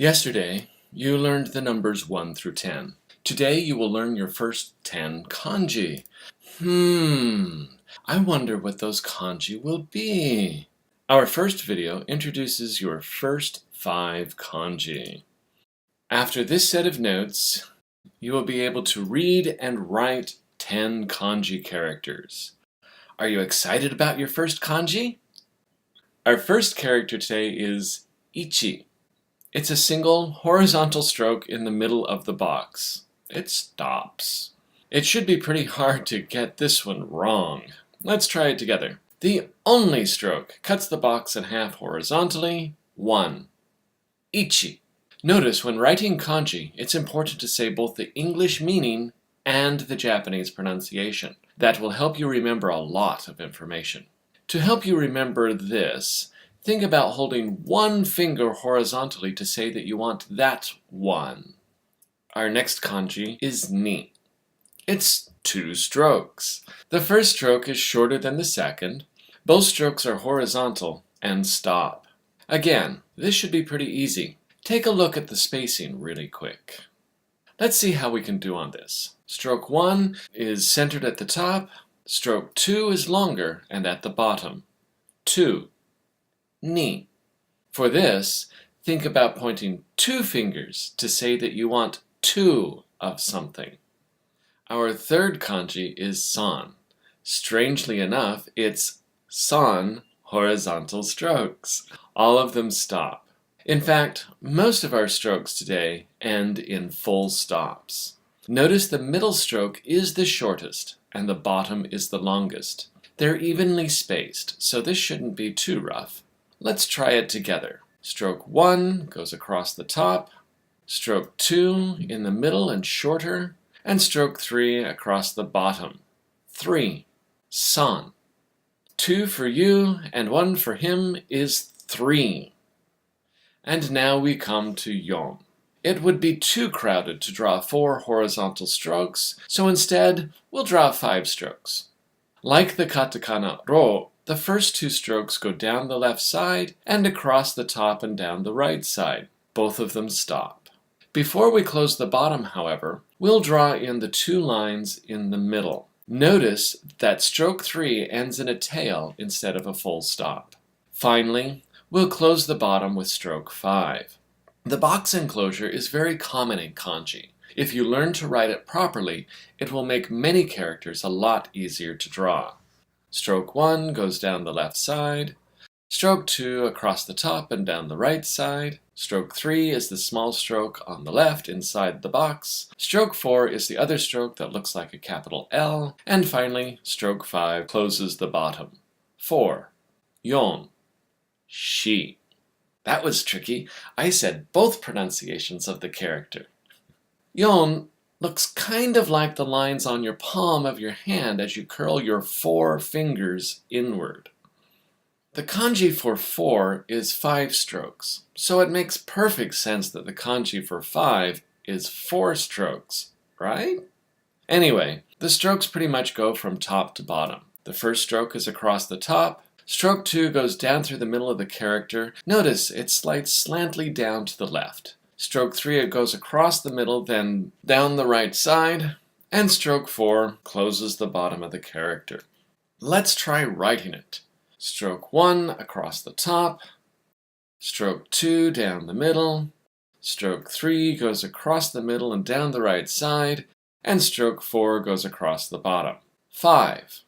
Yesterday, you learned the numbers 1 through 10. Today, you will learn your first 10 kanji. I wonder what those kanji will be. Our first video introduces your first 5 kanji. After this set of notes, you will be able to read and write 10 kanji characters. Are you excited about your first kanji? Our first character today is ichi. It's a single horizontal stroke in the middle of the box. It stops. It should be pretty hard to get this one wrong. Let's try it together. The only stroke cuts the box in half horizontally. 1. Ichi. Notice when writing kanji, it's important to say both the English meaning and the Japanese pronunciation. That will help you remember a lot of information. To help you remember this, think about holding one finger horizontally to say that you want that one. Our next kanji is ni. It's 2 strokes. The first stroke is shorter than the second. Both strokes are horizontal and stop. Again, this should be pretty easy. Take a look at the spacing really quick. Let's see how we can do on this. Stroke 1 is centered at the top. Stroke 2 is longer and at the bottom. 2. Ni. For this, think about pointing 2 fingers to say that you want 2 of something. Our third kanji is san. Strangely enough, it's san horizontal strokes. All of them stop. In fact, most of our strokes today end in full stops. Notice the middle stroke is the shortest and the bottom is the longest. They're evenly spaced, so this shouldn't be too rough. Let's try it together. Stroke 1 goes across the top, stroke 2 in the middle and shorter, and stroke 3 across the bottom. 3. San. 2 for you and 1 for him is 3. And now we come to yon. It would be too crowded to draw 4 horizontal strokes, so instead we'll draw 5 strokes. Like the katakana ro, the first 2 strokes go down the left side and across the top and down the right side. Both of them stop. Before we close the bottom, however, we'll draw in the 2 lines in the middle. Notice that stroke 3 ends in a tail instead of a full stop. Finally, we'll close the bottom with stroke 5. The box enclosure is very common in kanji. If you learn to write it properly, it will make many characters a lot easier to draw. Stroke 1 goes down the left side. Stroke 2 across the top and down the right side. Stroke 3 is the small stroke on the left inside the box. Stroke 4 is the other stroke that looks like a capital L. And finally, stroke 5 closes the bottom. 4. Yon. She. That was tricky. I said both pronunciations of the character. Yon looks kind of like the lines on your palm of your hand as you curl your 4 fingers inward. The kanji for 4 is 5 strokes, so it makes perfect sense that the kanji for 5 is 4 strokes, right? Anyway, the strokes pretty much go from top to bottom. The first stroke is across the top. Stroke 2 goes down through the middle of the character. Notice it slides slantly down to the left. Stroke 3 it goes across the middle, then down the right side. And stroke 4 closes the bottom of the character. Let's try writing it. Stroke 1 across the top. Stroke 2 down the middle. Stroke 3 goes across the middle and down the right side. And stroke 4 goes across the bottom. 5.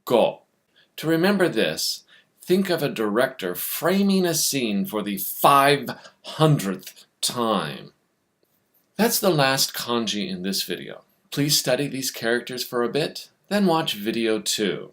Go. To remember this, think of a director framing a scene for the 500th time. That's the last kanji in this video. Please study these characters for a bit, then watch video 2.